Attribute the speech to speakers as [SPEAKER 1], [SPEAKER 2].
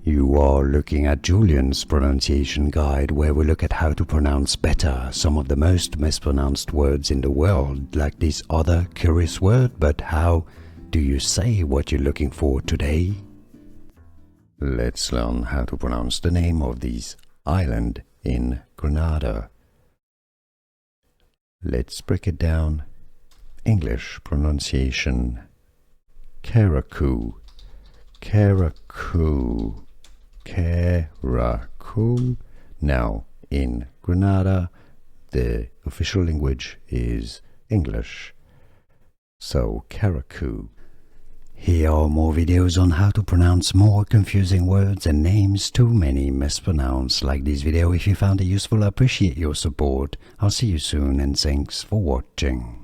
[SPEAKER 1] You are looking at Julian's pronunciation guide, where we look at how to pronounce better some of the most mispronounced words in the world, like this other curious word. But how do you say what you're looking for today? Let's learn how to pronounce the name of this island in Grenada. Let's break it down. English pronunciation: Carriacou, Carriacou, Carriacou. Now, in Grenada, the official language is English. So, Carriacou. Here are more videos on how to pronounce more confusing words and names too many mispronounced. Like this video if you found it useful. I appreciate your support. I'll see you soon and thanks for watching.